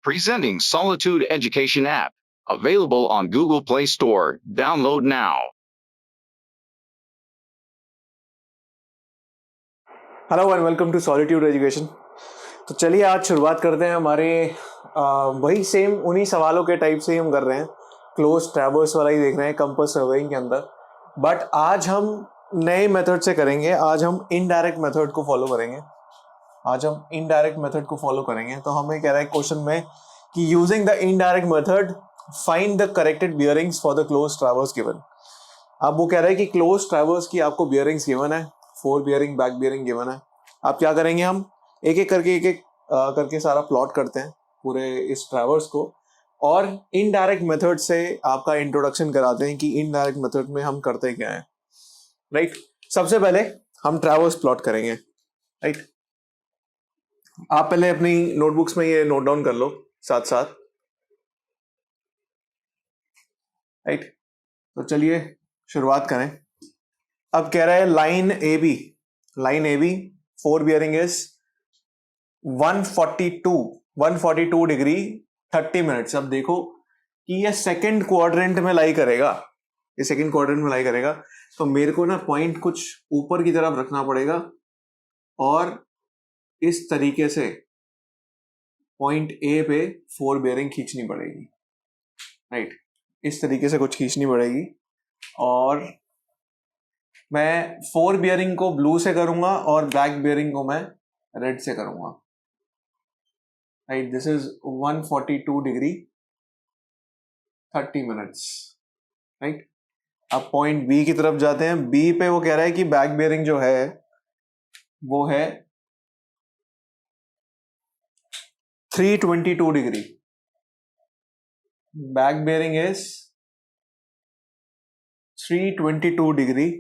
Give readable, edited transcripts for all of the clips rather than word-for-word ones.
Presenting Solitude Education app. Available on Google Play Store. Download now. Hello and welcome to solitude education. तो चलिए आज शुरुआत करते हैं हमारे वही सेम उन्हीं सवालों के टाइप से ही हम कर रहे हैं। क्लोज ट्रैवर्स वाला ही देख रहे हैं कंपास सर्वेइंग के अंदर, बट आज हम नए मेथड से करेंगे। आज हम इनडायरेक्ट मेथड को फॉलो करेंगे। तो हमें कह रहा है क्वेश्चन में कि using the indirect method find the corrected bearings for the close traverse given. अब वो कह रहा है कि क्लोज ट्रैवर्स की आपको बियरिंग्स गिवन है, 4 बियरिंग, बैक बियरिंग गिवन है। आप क्या करेंगे, हम एक एक करके सारा प्लॉट करते हैं पूरे इस ट्रैवर्स को, और इनडायरेक्ट मेथड से आपका इंट्रोडक्शन कराते हैं कि इनडायरेक्ट मेथड में हम करते क्या है। राइट, सबसे पहले हम ट्रैवर्स प्लॉट करेंगे। राइट, आप पहले अपनी नोटबुक्स में ये नोट डाउन कर लो साथ साथ। राइट, तो चलिए शुरुआत करें। अब कह रहा है line A B 4 bearing is 142 degree 30 minutes. अब देखो कि ये सेकंड क्वाड्रेंट में लाई करेगा, तो मेरे को ना पॉइंट कुछ ऊपर की तरफ रखना पड़ेगा और इस तरीके से पॉइंट ए पे 4 बियरिंग खींचनी पड़ेगी। राइट, इस तरीके से कुछ खींचनी पड़ेगी और मैं 4 बियरिंग को ब्लू से करूंगा और बैक बियरिंग को मैं रेड से करूंगा। Right, this is 142 degree 30 minutes. Right, अब पॉइंट बी की तरफ जाते हैं। बी पे वो कह रहा है कि बैक बियरिंग जो है वो है 322 degree. Back bearing is 322 degree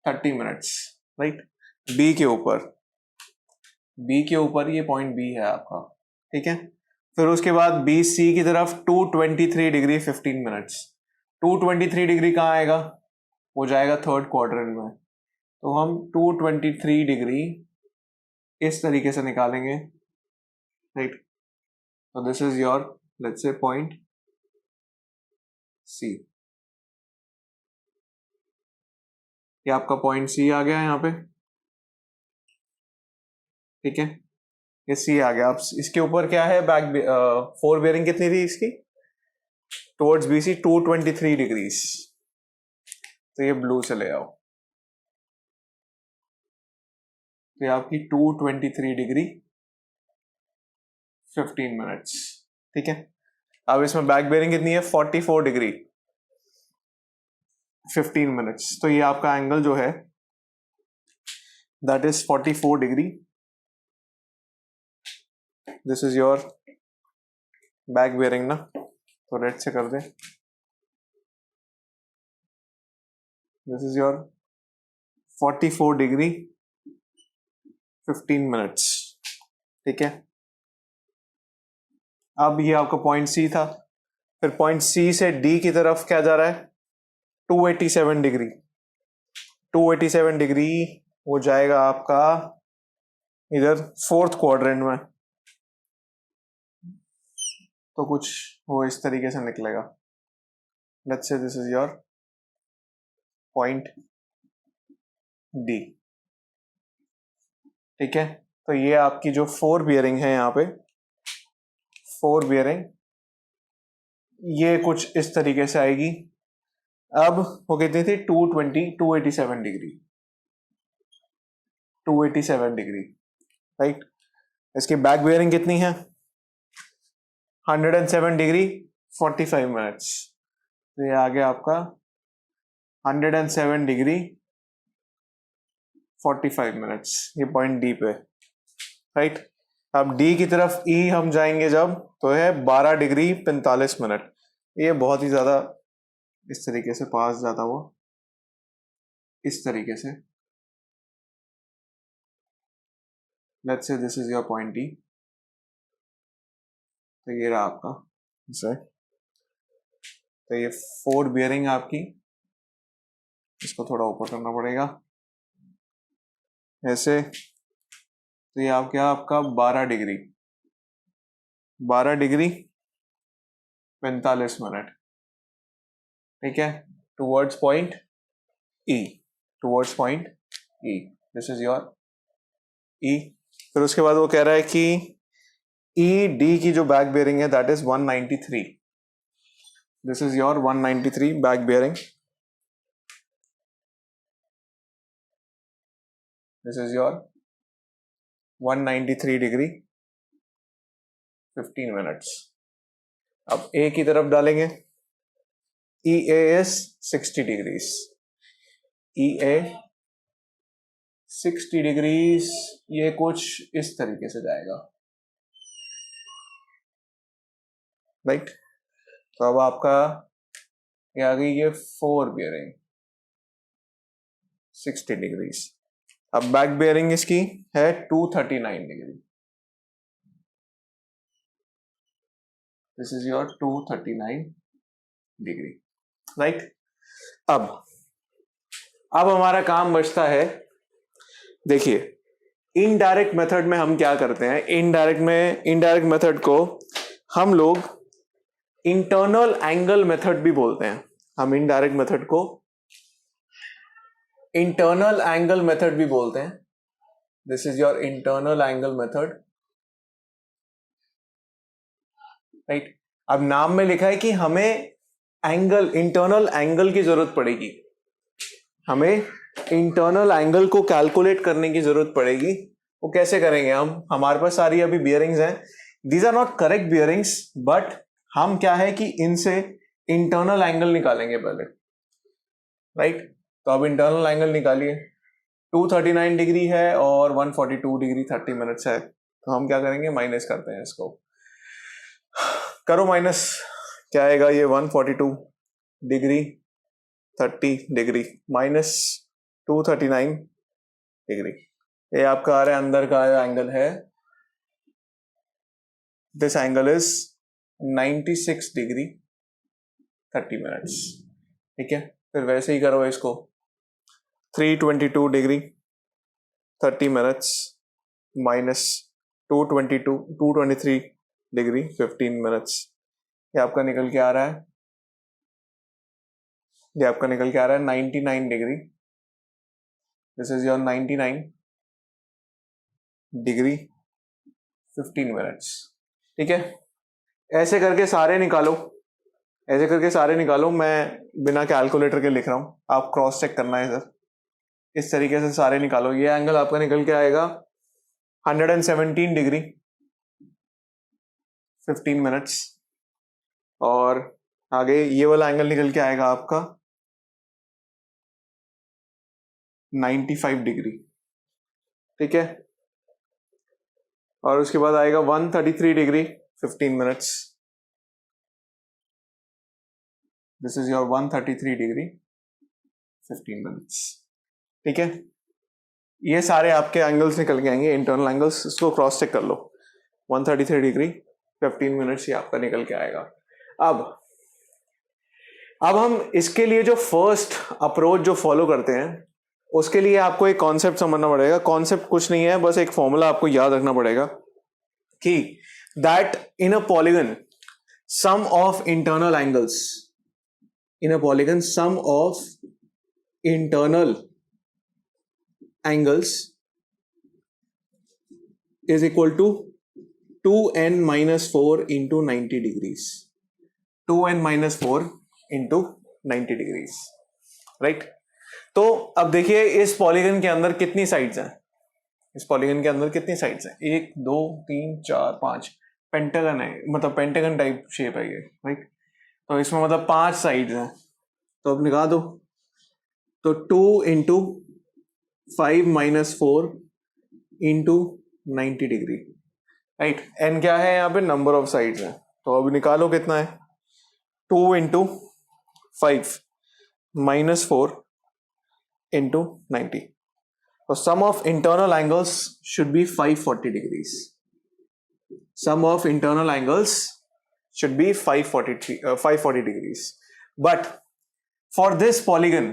30 minutes. Right, B के ऊपर ये पॉइंट बी है आपका। ठीक है, फिर उसके बाद बी सी की तरफ 223 डिग्री 15 मिनट्स। 223 डिग्री कहाँ आएगा, वो जाएगा थर्ड क्वाड्रेंट में। तो हम 223 डिग्री इस तरीके से निकालेंगे। राइट, तो this is your let's say point C. ये आपका पॉइंट सी आ गया यहाँ पे। ठीक है, ये सी आ गया। अब इसके ऊपर क्या है, बैक 4 बियरिंग कितनी थी इसकी टुवर्ड्स बी सी 223 डिग्रीज। तो ये ब्लू से ले आओ, तो ये आपकी 223 डिग्री 15 मिनट्स। ठीक है, अब इसमें बैक बेयरिंग कितनी है 44 डिग्री 15 मिनट्स। तो ये आपका एंगल जो है that is 44 degree. This is your back bearing ना, तो रेड से कर दे। This is your 44 degree 15 minutes. ठीक है, अब ये आपका पॉइंट सी था। फिर पॉइंट सी से डी की तरफ क्या जा रहा है 287 डिग्री। 287 डिग्री वो जाएगा आपका इधर फोर्थ क्वाड्रेंट में। तो कुछ वो इस तरीके से निकलेगा। Let's say this is your point D. ठीक है, तो ये आपकी जो 4 बियरिंग है यहाँ पे 4 बियरिंग ये कुछ इस तरीके से आएगी। अब वो कितनी थी 287 डिग्री 287 डिग्री। राइट, इसकी बैक बियरिंग कितनी है 107 डिग्री 45 मिनट्स। तो ये आ गया आपका 107 डिग्री 45 मिनट्स, ये पॉइंट डी पे। राइट, अब डी की तरफ ई हम जाएंगे जब, तो है 12 डिग्री 45 मिनट। ये बहुत ही ज्यादा इस तरीके से पास जाता हुआ इस तरीके से। Let's say this is your point D. तो ये रहा आपका इसे। तो ये 4 बियरिंग आपकी, इसको थोड़ा ऊपर करना पड़ेगा ऐसे। तो ये आपका 12 डिग्री 12 डिग्री 45 मिनट, ठीक है, towards point E, towards point E, this is your E. फिर उसके बाद वो कह रहा है कि ई डी की जो बैक बेयरिंग है that is 193, this is your 193 back bearing, this is your 193 degree 15 minutes. अब ए की तरफ डालेंगे, E A is 60 degrees, E A 60 degrees, ये कुछ इस तरीके से जाएगा, राइट। तो अब आपका ये आ गई ये 4 बेयरिंग 60 डिग्रीज। अब बैक बेयरिंग इसकी है 239 degree, this is your 239 degree, right. अब हमारा काम बचता है, देखिए इनडायरेक्ट मेथड में हम क्या करते हैं, इनडायरेक्ट मेथड को हम लोग इंटरनल एंगल मेथड भी बोलते हैं। हम इनडायरेक्ट मेथड को इंटरनल एंगल मेथड भी बोलते हैं, this is your internal angle method, right. अब नाम में लिखा है कि हमें एंगल, इंटरनल एंगल की जरूरत पड़ेगी, हमें इंटरनल एंगल को कैलकुलेट करने की जरूरत पड़ेगी। वो कैसे करेंगे हम, हमारे पास सारी अभी बियरिंग्स हैं, these are not correct bearings, but हम क्या है कि इनसे इंटरनल एंगल निकालेंगे पहले, राइट। तो अब इंटरनल एंगल निकालिए, 239 डिग्री है और 142 डिग्री 30 मिनट्स है, तो हम क्या करेंगे, माइनस करते हैं इसको, करो माइनस, क्या आएगा ये 142 डिग्री 30 डिग्री माइनस 239 डिग्री, ये आपका आ रहा है अंदर का एंगल है, this angle is 96 degree 30 minutes, ठीक है। फिर वैसे ही करो इसको, 322 degree 30 minutes minus 223 degree 15 minutes, ये आपका निकल के आ रहा है, ये आपका निकल के आ रहा है 99 degree, this is your 99 degree 15 minutes, ठीक है। ऐसे करके सारे निकालो, ऐसे करके सारे निकालो, मैं बिना कैलकुलेटर के लिख रहा हूं, आप क्रॉस चेक करना है सर, इस तरीके से सारे निकालो। ये एंगल आपका निकल के आएगा 117 डिग्री 15 मिनट्स, और आगे ये वाला एंगल निकल के आएगा आपका 95 डिग्री, ठीक है। और उसके बाद आएगा 133 degree 15 minutes, this is your 133 degree 15 minutes, ठीक है। ये सारे आपके एंगल्स निकल के आएंगे, इंटरनल एंगल्स, इसको क्रॉस चेक कर लो, 133 डिग्री 15 मिनट्स ये आपका निकल के आएगा। अब हम इसके लिए जो फर्स्ट अप्रोच जो फॉलो करते हैं, उसके लिए आपको एक कॉन्सेप्ट समझना पड़ेगा। कॉन्सेप्ट कुछ नहीं है, बस एक फॉर्मूला आपको याद रखना पड़ेगा कि that in a polygon sum of internal angles, in a polygon sum of internal angles is equal to 2n minus 4 into 90 degrees, 2n minus 4 into 90 degrees, right। तो अब देखिए इस पॉलीगन के अंदर कितनी साइड्स हैं, इस पॉलीगन के अंदर कितनी साइड्स हैं, 1 2 3 4 5, पेंटागन है, मतलब पेंटागन टाइप शेप है ये, राइट। तो इसमें मतलब 5 साइड्स हैं, तो अब निकाल दो, तो 2 into 5 minus 4 into 90 degree, right. N क्या है यहाँ पे, नंबर ऑफ साइड्स है, तो अब निकालो कितना है, 2 इंटू 5 माइनस 4 इंटू 90, तो sum of internal angles should be 540 degrees, sum of internal angles should be 540 degrees. But for this polygon,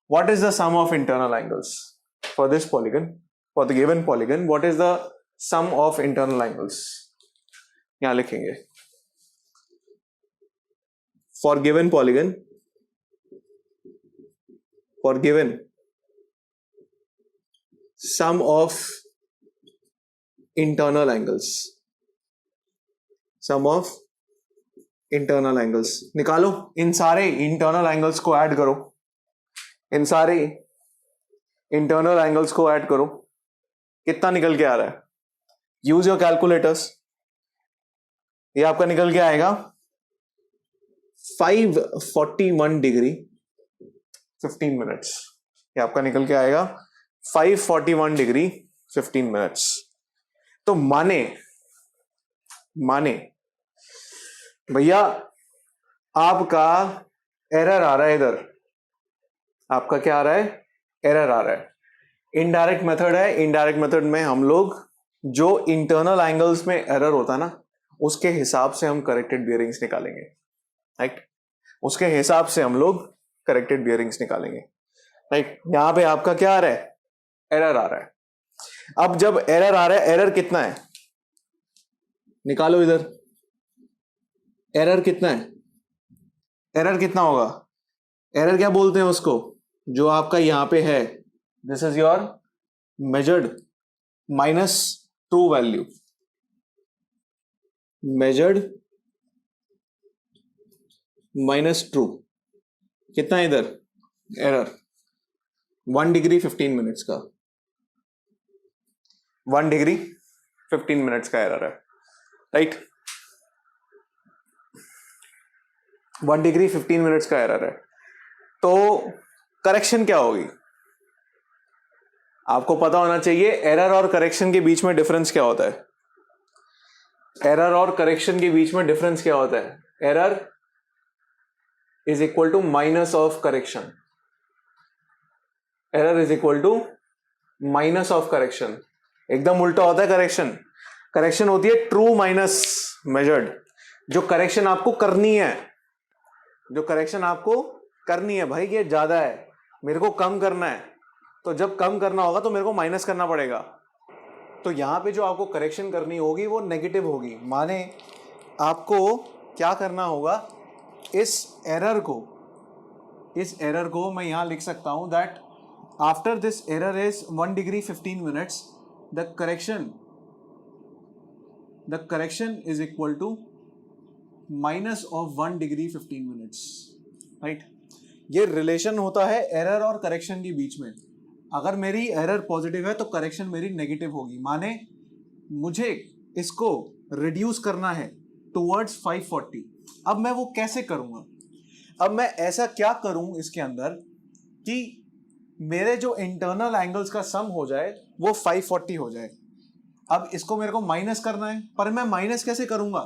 what is the sum of internal angles? For this polygon, for the given polygon, what is the sum of internal angles यहां लिखेंगे for given polygon, for given sum of internal angles, sum of internal angles निकालो। इन सारे internal angles को add करो, इन सारे internal angles को add करो, कितना निकल के आ रहा है? Use your calculators. ये आपका निकल के आएगा 541 डिग्री 15 मिनट्स। ये आपका निकल के आएगा 541 डिग्री 15 मिनट्स। तो माने भैया आपका एरर आ रहा है, इधर आपका क्या आ रहा है? एरर आ रहा है। इनडायरेक्ट मेथड है, इनडायरेक्ट मेथड में हम लोग जो इंटरनल एंगल्स में एरर होता है ना, उसके हिसाब से हम करेक्टेड बियरिंग्स निकालेंगे, राइट? उसके हिसाब से हम लोग करेक्टेड बियरिंग्स निकालेंगे, राइट? यहां पे आपका क्या आ रहा है? एरर आ रहा है। अब जब एरर आ रहा है, एरर कितना है निकालो इधर। एरर कितना है? एरर कितना होगा? एरर क्या बोलते हैं उसको? जो आपका यहां पे है, this is your measured minus true value, measured minus true. कितना है इधर एरर? 1 डिग्री 15 मिनट्स का, 1 डिग्री 15 मिनट्स का एरर है, राइट? 1 डिग्री 15 मिनट्स का एरर है। तो करेक्शन क्या होगी? आपको पता होना चाहिए एरर और करेक्शन के बीच में डिफरेंस क्या होता है। एरर और करेक्शन के बीच में डिफरेंस क्या होता है? Error is equal to minus of correction, error is equal to minus of correction. एकदम उल्टा होता है करेक्शन। करेक्शन होती है ट्रू माइनस मेजर्ड। जो करेक्शन आपको करनी है, जो करेक्शन आपको करनी है, भाई ये ज्यादा है, मेरे को कम करना है, तो जब कम करना होगा तो मेरे को माइनस करना पड़ेगा। तो यहां पे जो आपको करेक्शन करनी होगी वो नेगेटिव होगी। माने आपको क्या करना होगा? इस एरर को मैं यहां लिख सकता हूं that after this error is 1 degree 15 minutes the correction is equal to minus of 1 degree 15 minutes, right? ये रिलेशन होता है एरर और करेक्शन के बीच में। अगर मेरी एरर पॉजिटिव है तो करेक्शन मेरी नेगेटिव होगी। माने मुझे इसको रिड्यूस करना है टुवर्ड्स 540। अब मैं वो कैसे करूंगा? अब मैं ऐसा क्या करूं इसके अंदर कि मेरे जो इंटरनल एंगल्स का सम हो जाए वो 540 हो जाए। अब इसको मेरे को माइनस करना है, पर मैं माइनस कैसे करूंगा?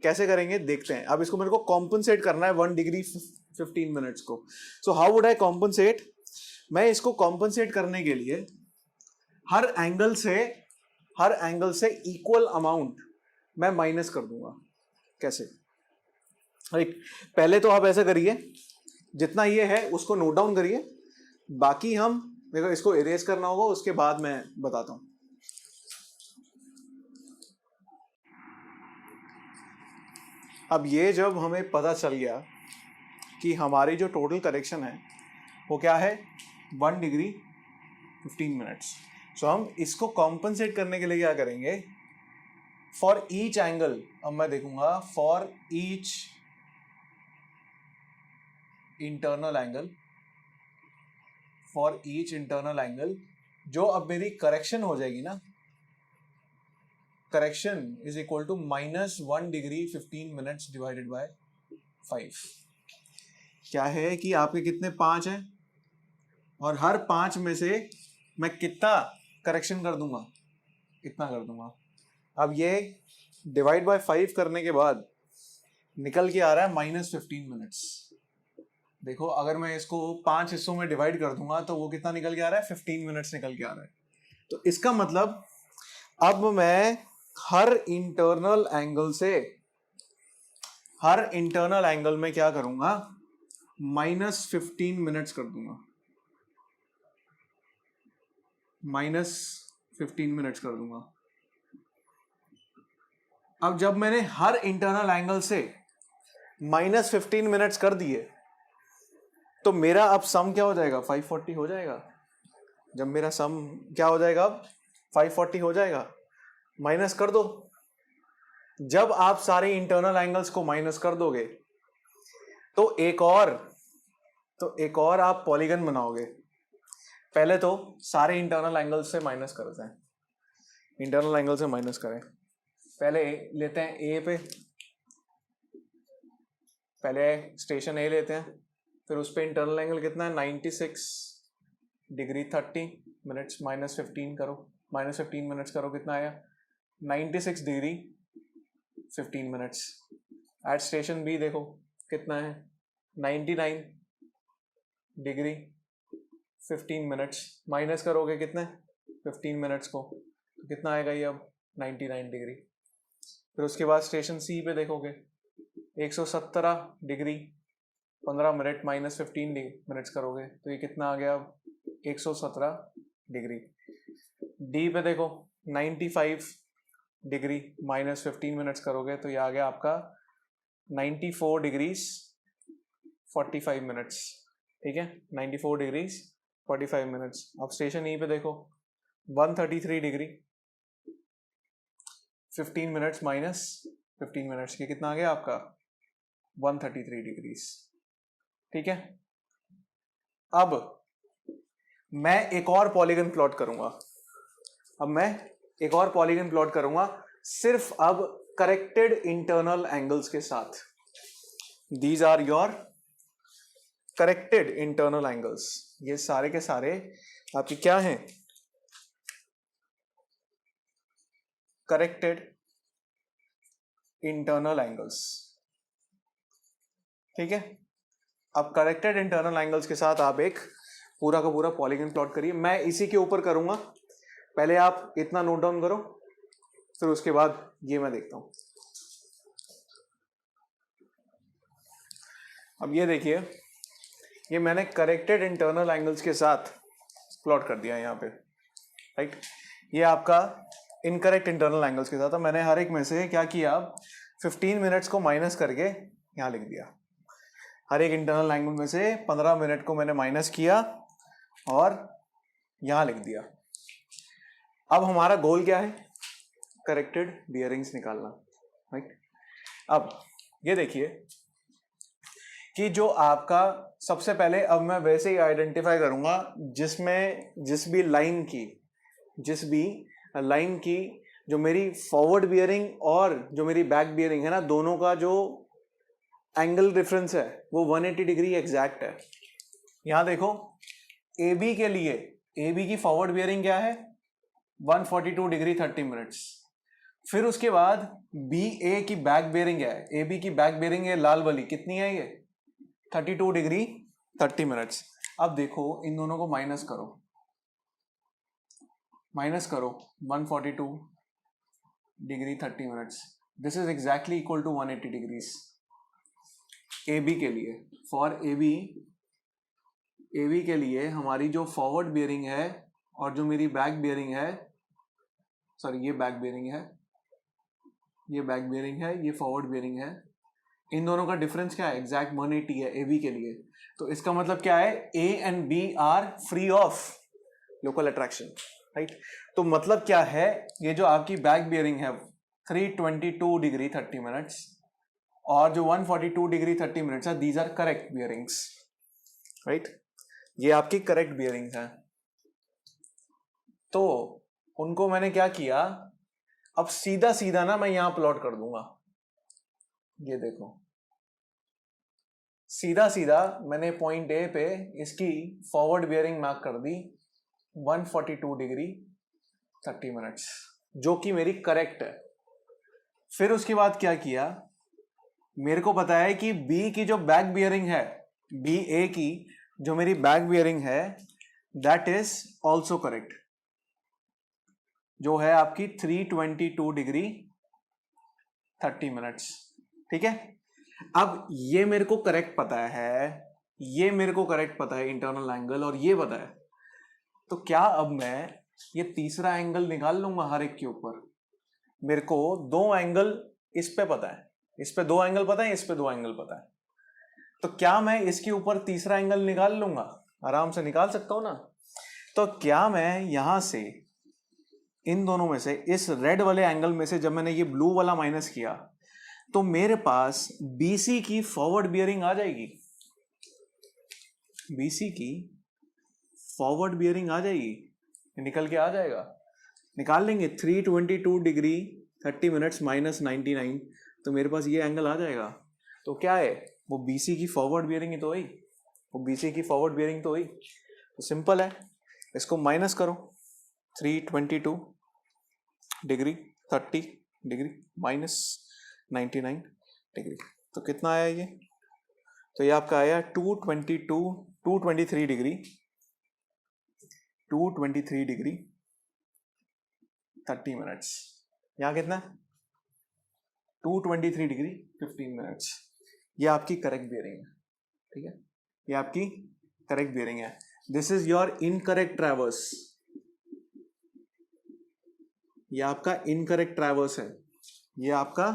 कैसे करेंगे देखते हैं। अब इसको मेरे को कॉम्पनसेट करना है 1 डिग्री 15 मिनट्स को। So how would I compensate? मैं इसको कॉम्पनसेट करने के लिए हर एंगल से इक्वल अमाउंट मैं माइनस कर दूंगा। कैसे? राइट, पहले तो आप ऐसा करिए, जितना ये है उसको नोट डाउन करिए, बाकी मेरे को इसको इरेज करना होगा, उसके बाद मैं बताता हूं। अब ये जब हमें पता चल गया कि हमारी जो टोटल करेक्शन है वो क्या है? 1 डिग्री 15 मिनट्स। सो हम इसको कॉम्पनसेट करने के लिए क्या करेंगे? फॉर ईच एंगल, अब मैं देखूंगा फॉर ईच इंटरनल एंगल, जो अब मेरी करेक्शन हो जाएगी ना, correction is equal to minus 1 degree 15 minutes divided by 5। क्या है कि आपके कितने 5 हैं, और हर 5 में से मैं कितना करेक्शन कर दूंगा? इतना कर दूंगा। अब ये डिवाइड बाय 5 करने के बाद निकल के आ रहा है माइनस 15 मिनट्स। देखो, अगर मैं इसको 5 हिस्सों में डिवाइड कर दूंगा तो वो कितना निकल के आ रहा है? 15 मिनट्स निकल के आ रहा है। तो इसका मतलब अब मैं हर इंटरनल एंगल में क्या करूंगा? माइनस 15 मिनट्स कर दूंगा, माइनस 15 मिनट्स कर दूंगा। अब जब मैंने हर इंटरनल एंगल से -15 मिनट्स कर दिए तो मेरा अब सम क्या हो जाएगा, 540 हो जाएगा। जब मेरा सम क्या हो जाएगा, अब 540 हो जाएगा। माइनस कर दो। जब आप सारे इंटरनल एंगल्स को माइनस कर दोगे तो एक और आप पॉलीगन बनाओगे। पहले तो सारे इंटरनल एंगल्स से माइनस करते हैं, इंटरनल एंगल से माइनस करें। पहले लेते हैं ए पे, पहले स्टेशन ए लेते हैं, फिर उस पे इंटरनल एंगल कितना है, 96 डिग्री 30 मिनट्स, -15 करो, -15 मिनट्स करो, कितना आया 96 degree 15 minutes. At station B देखो कितना है, 99 डिग्री 15 मिनट्स, माइनस करोगे कितने 15 मिनट्स को, तो कितना आएगा ये अब 99 डिग्री। फिर उसके बाद स्टेशन सी पे देखोगे 117 डिग्री 15 मिनट, -15 मिनट्स करोगे तो ये कितना आ गया अब 117 डिग्री। डी पे देखो 95 डिग्री -15 मिनट्स करोगे तो ये आ गया आपका 94 डिग्रीज 45 मिनट्स। ठीक है, 94 डिग्रीज 45 मिनट्स। अब स्टेशन ई पे देखो 133 डिग्री 15 मिनट्स -15 मिनट्स के कितना आ गया आपका 133 डिग्रीज। ठीक है, अब मैं एक और पॉलीगन प्लॉट करूंगा, सिर्फ अब करेक्टेड इंटरनल एंगल्स के साथ। These are your corrected internal angles. ये सारे के सारे आपकी क्या हैं, करेक्टेड इंटरनल एंगल्स। ठीक है, अब करेक्टेड इंटरनल एंगल्स के साथ आप एक पूरा का पूरा पॉलीगन प्लॉट करिए। मैं इसी के ऊपर करूंगा, पहले आप इतना नोट डाउन करो, फिर उसके बाद ये मैं देखता हूं। अब ये देखिए, ये मैंने करेक्टेड इंटरनल एंगल्स के साथ प्लॉट कर दिया यहाँ पे, राइट। ये आपका इनकरेक्ट इंटरनल एंगल्स के साथ। अब मैंने हर एक में से क्या किया, 15 मिनट्स को माइनस करके यहाँ लिख दिया। हर एक इंटरनल एंगल में से 15 मिनट को मैंने माइनस किया और यहाँ लिख दिया। अब हमारा गोल क्या है, करेक्टेड बियरिंग्स निकालना, राइट। अब ये देखिए कि जो आपका सबसे पहले, अब मैं वैसे ही आइडेंटिफाई करूंगा जिस भी लाइन की जो मेरी फॉरवर्ड बियरिंग और जो मेरी बैक बियरिंग है ना, दोनों का जो एंगल डिफरेंस है वो 180 डिग्री एग्जैक्ट है। यहां देखो ए बी के लिए, ए बी की फॉरवर्ड बियरिंग क्या है 142 डिग्री 30 मिनट्स। फिर उसके बाद बी ए की बैक बियरिंग है, ए बी की बैक बियरिंग है लाल वाली, कितनी है ये 32 डिग्री 30 मिनट्स। अब देखो इन दोनों को माइनस करो 142 degree 30 minutes, this is exactly equal to 180 degrees A B के लिए। फॉर ए बी के लिए हमारी जो फॉरवर्ड बियरिंग है और जो मेरी बैक बियरिंग है, सॉरी ये बैक बियरिंग है, ये बैक बियरिंग है, ये फॉरवर्ड बियरिंग है, इन दोनों का डिफरेंस क्या है, एग्जैक्ट 180 है ए बी के लिए। तो इसका मतलब क्या है, A and B are free of local attraction, right. तो मतलब क्या है, ये जो आपकी बैक बियरिंग है 322 डिग्री 30 मिनट्स और जो 142 डिग्री 30 मिनट्स है, these are correct bearings, right. ये आपकी करेक्ट बियरिंग्स हैं। तो उनको मैंने क्या किया, अब सीधा सीधा ना मैं यहां प्लॉट कर दूंगा। ये देखो सीधा सीधा मैंने पॉइंट ए पे इसकी फॉरवर्ड बियरिंग मार्क कर दी 142 डिग्री 30 मिनट्स, जो कि मेरी करेक्ट है। फिर उसके बाद क्या किया, मेरे को पता है कि बी की जो बैक बियरिंग है, बी ए की जो मेरी बैक बियरिंग है, दैट इज ऑल्सो करेक्ट, जो है आपकी 322 डिग्री 30 मिनट्स। ठीक है, अब ये मेरे को करेक्ट पता है, ये मेरे को करेक्ट पता है इंटरनल एंगल, और ये पता है। तो क्या अब मैं ये तीसरा एंगल निकाल लूंगा हर एक के ऊपर। मेरे को दो एंगल इस पे पता है, इस पे दो एंगल पता है, इस पे दो एंगल पता है, तो क्या मैं इसके ऊपर तीसरा एंगल निकाल लूंगा? आराम से निकाल सकता हूं ना। तो क्या मैं यहां से इन दोनों में से इस रेड वाले एंगल में से जब मैंने ये ब्लू वाला माइनस किया तो मेरे पास BC की फॉरवर्ड बियरिंग आ जाएगी, BC की फॉरवर्ड बियरिंग आ जाएगी, निकल के आ जाएगा। निकाल लेंगे 322 डिग्री 30 मिनट्स माइनस 99, तो मेरे पास ये एंगल आ जाएगा। तो क्या है वो BC की फॉरवर्ड बियरिंग ही तो हुई, वो BC की फॉरवर्ड बियरिंग तो हुई। तो सिंपल है, इसको माइनस करो 322 डिग्री 30 डिग्री माइनस 99 डिग्री, तो कितना आया ये? तो ये आपका आया 223 डिग्री 30 मिनट्स। यहाँ कितना है? 223 डिग्री 15 मिनट्स। ये आपकी करेक्ट बियरिंग है, ठीक है, ये आपकी करेक्ट बियरिंग है। This is your incorrect traverse, ये आपका इनकरेक्ट ट्रैवर्स है, ये आपका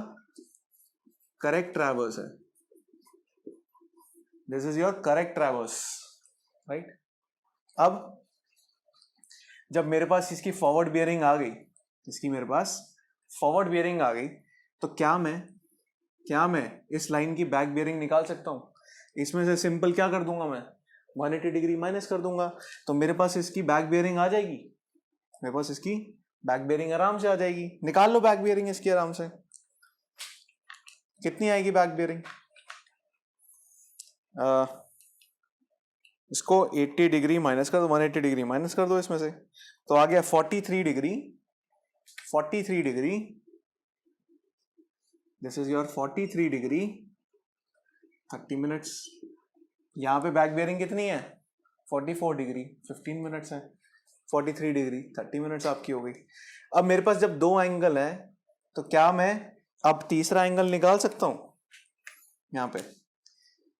करेक्ट ट्रैवर्स है। This is your correct traverse, right. अब जब मेरे पास इसकी फॉरवर्ड बियरिंग आ गई, इसकी मेरे पास फॉरवर्ड बियरिंग आ गई, तो क्या मैं इस लाइन की बैक बियरिंग निकाल सकता हूं? इसमें से सिंपल क्या कर दूंगा मैं, 180 डिग्री माइनस कर दूंगा, तो मेरे पास इसकी बैक बियरिंग आ जाएगी, मेरे पास इसकी बैक बियरिंग आराम से आ जाएगी। निकाल लो बैक बियरिंग इसकी आराम से, कितनी आएगी बैक बियरिंग? इसको 80 डिग्री माइनस कर दो, 180 डिग्री माइनस कर दो इसमें से, तो आ गया 43 degree. This is your 43 degree 30 minutes. यहाँ पे बैक बियरिंग कितनी है? 44 डिग्री 15 मिनट्स है। 43 डिग्री 30 मिनट्स आपकी हो गई। अब मेरे पास जब दो एंगल है तो क्या मैं अब तीसरा एंगल निकाल सकता हूं? यहाँ पे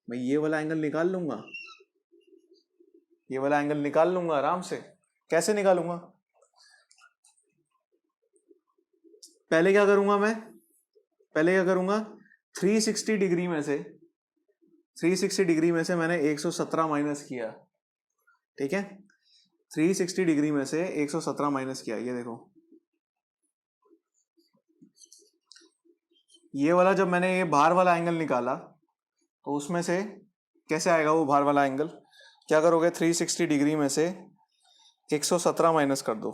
मैं ये वाला एंगल निकाल लूंगा, ये वाला एंगल निकाल लूंगा आराम से। कैसे निकालूंगा? पहले क्या करूंगा मैं? 360 डिग्री में से मैंने 117 माइनस किया, ठीक है, 360 डिग्री में से 117 माइनस किया। ये देखो, ये वाला जब मैंने ये बाहर वाला एंगल निकाला तो उसमें से कैसे आएगा वो बाहर वाला एंगल? क्या करोगे? 360 डिग्री में से 117 माइनस कर दो,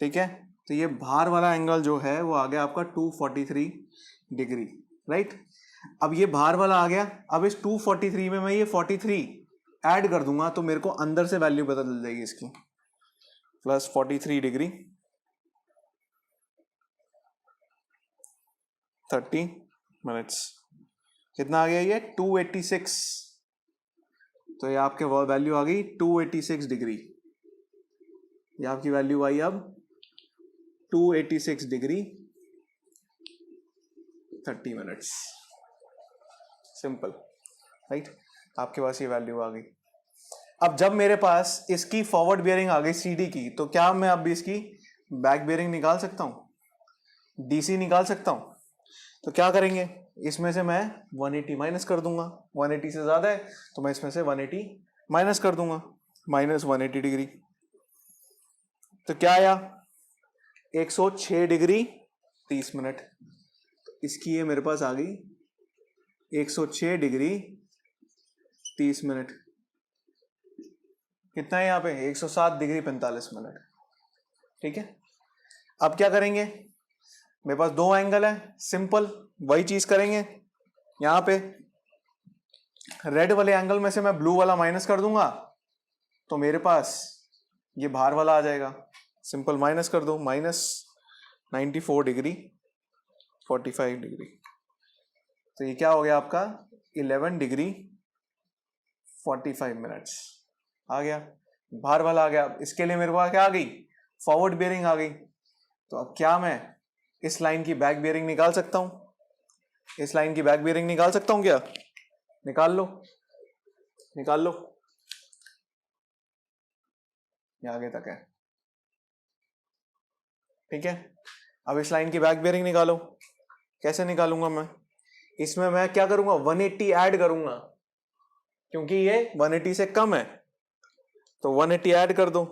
ठीक है, तो ये बाहर वाला एंगल जो है वो आ गया आपका 243 डिग्री, राइट। अब ये बाहर वाला आ गया, अब इस 243 में मैं ये 43 ऐड कर दूंगा तो मेरे को अंदर से वैल्यू पता चल जाएगी इसकी, प्लस 43 डिग्री 30 मिनट्स। कितना आ गया ये? 286। तो ये आपके वैल्यू आ गई 286 डिग्री, ये आपकी वैल्यू आई अब 286 डिग्री 30 मिनट्स। सिंपल, राइट, आपके पास ये वैल्यू आ गई। अब जब मेरे पास इसकी फॉरवर्ड बियरिंग आ गई CD की, तो क्या मैं अब इसकी बैक बियरिंग निकाल सकता हूं? DC निकाल सकता हूं? तो क्या करेंगे, इसमें से मैं 180 माइनस कर दूंगा, 180 से ज्यादा है तो मैं इसमें से 180 माइनस कर दूंगा, माइनस 180 डिग्री। तो क्या आया? 106 डिग्री 30 मिनट। तो इसकी ये मेरे पास आ गई 106 डिग्री 30 मिनट। कितना है यहाँ पे? 107 डिग्री 45 मिनट, ठीक है। अब क्या करेंगे, मेरे पास दो एंगल है, सिंपल वही चीज करेंगे। यहाँ पे रेड वाले एंगल में से मैं ब्लू वाला माइनस कर दूंगा तो मेरे पास ये बाहर वाला आ जाएगा। सिंपल माइनस कर दो, माइनस 94 डिग्री 45 डिग्री, तो ये क्या हो गया आपका? 11 डिग्री 45 मिनट्स आ गया, बाहर वाला आ गया। इसके लिए मेरे पास क्या आ गई? फॉरवर्ड बियरिंग आ गई। तो अब क्या मैं इस लाइन की बैक बियरिंग निकाल सकता हूं? इस लाइन की बैक बियरिंग निकाल सकता हूं क्या? निकाल लो, निकाल लो, ये आगे तक है। ठीक है, अब इस लाइन की बैक बियरिंग निकालो। कैसे निकालूंगा मैं? इसमें मैं क्या करूंगा, 180 ऐड करूंगा, क्योंकि ये 180 से कम है, तो 180 ऐड कर दो।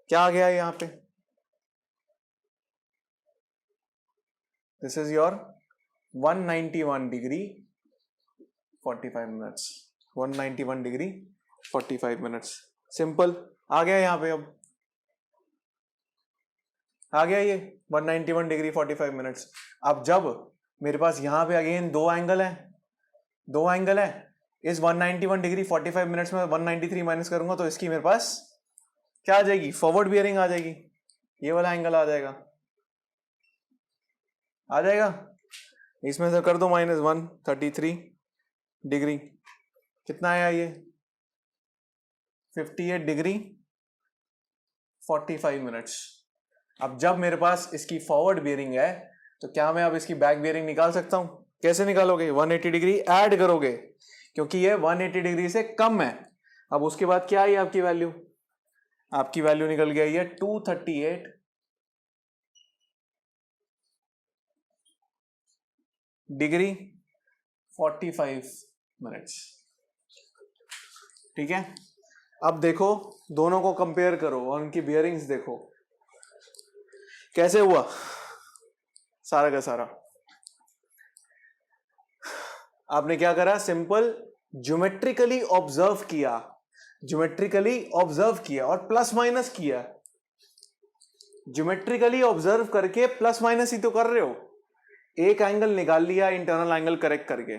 क्या आ गया यहाँ पे? This is your 191 degree 45 minutes. 191 degree 45 minutes, simple आ गया यहाँ पे। अब आ गया ये 191 डिग्री 45 मिनट्स। अब जब मेरे पास यहाँ पे अगेन दो एंगल है, इस 191 डिग्री 45 मिनट्स में 193 माइनस करूंगा तो इसकी मेरे पास क्या आ जाएगी, फॉरवर्ड बियरिंग आ जाएगी। ये वाला एंगल आ जाएगा। इसमें से कर दो माइनस 133 डिग्री, कितना आया ये, 58 डिग्री 45 मिनट्स। अब जब मेरे पास इसकी फॉरवर्ड बियरिंग है तो क्या मैं अब इसकी बैक बियरिंग निकाल सकता हूं? कैसे निकालोगे? 180 डिग्री ऐड करोगे, क्योंकि ये 180 डिग्री से कम है। अब उसके बाद क्या आई आपकी वैल्यू? आपकी वैल्यू निकल गई है 238 डिग्री 45 मिनट्स। ठीक है, अब देखो दोनों को कंपेयर करो और उनकी बियरिंग्स देखो कैसे हुआ सारा का सारा। आपने क्या करा, सिंपल ज्योमेट्रिकली ऑब्जर्व किया और प्लस माइनस किया। ज्योमेट्रिकली ऑब्जर्व करके प्लस माइनस ही तो कर रहे हो। एक एंगल निकाल लिया इंटरनल एंगल करेक्ट करके,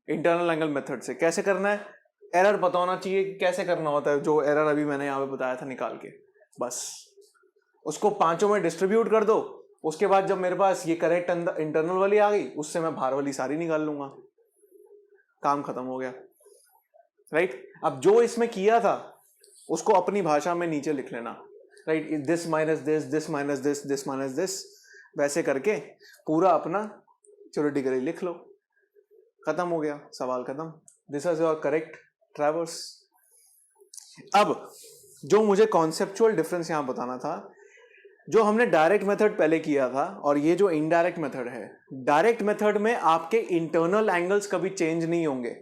इंटरनल एंगल मेथड से। कैसे करना है, एरर पता होना चाहिए कि कैसे करना होता है, जो एरर अभी मैंने यहां पे बताया था निकाल के, बस उसको पांचों में डिस्ट्रीब्यूट कर दो। उसके बाद जब मेरे पास ये करेक्ट इंटरनल वाली आ गई, उससे मैं बाहर वाली सारी निकाल लूंगा, काम खत्म हो गया। राइट, अब जो इसमें किया था उसको अपनी भाषा में नीचे लिख लेना। Right, this minus this, this minus this, this minus this, वैसे करके पूरा अपना थ्योरेटिकली लिख लो, खत्म हो गया, सवाल खत्म। This is your correct traverse. अब जो मुझे कॉन्सेप्चुअल डिफरेंस यहां बताना था, जो हमने डायरेक्ट मेथड पहले किया था और ये जो इनडायरेक्ट मेथड है, डायरेक्ट मेथड में आपके इंटरनल एंगल्स कभी चेंज नहीं होंगे।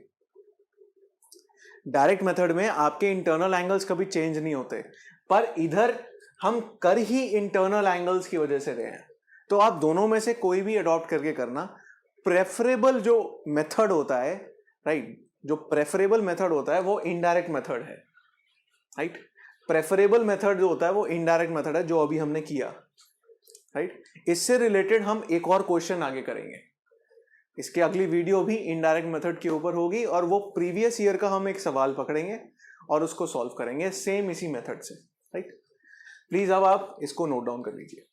डायरेक्ट मेथड में आपके इंटरनल एंगल्स कभी चेंज नहीं होते, पर इधर हम कर ही इंटरनल एंगल्स की वजह से रहे हैं। तो आप दोनों में से कोई भी अडॉप्ट करके करना। प्रेफरेबल जो मेथड होता है, राइट, जो प्रेफरेबल मेथड होता है वो इनडायरेक्ट मेथड है। राइट, प्रेफरेबल मेथड जो होता है वो इनडायरेक्ट मेथड है, जो अभी हमने किया। राइट, इससे रिलेटेड हम एक और क्वेश्चन आगे करेंगे। इसके अगली वीडियो भी इनडायरेक्ट मेथड के ऊपर होगी और वो प्रीवियस ईयर का हम एक सवाल पकड़ेंगे और उसको सॉल्व करेंगे सेम इसी मेथड से। राइट, प्लीज अब आप इसको नोट डाउन कर लीजिए।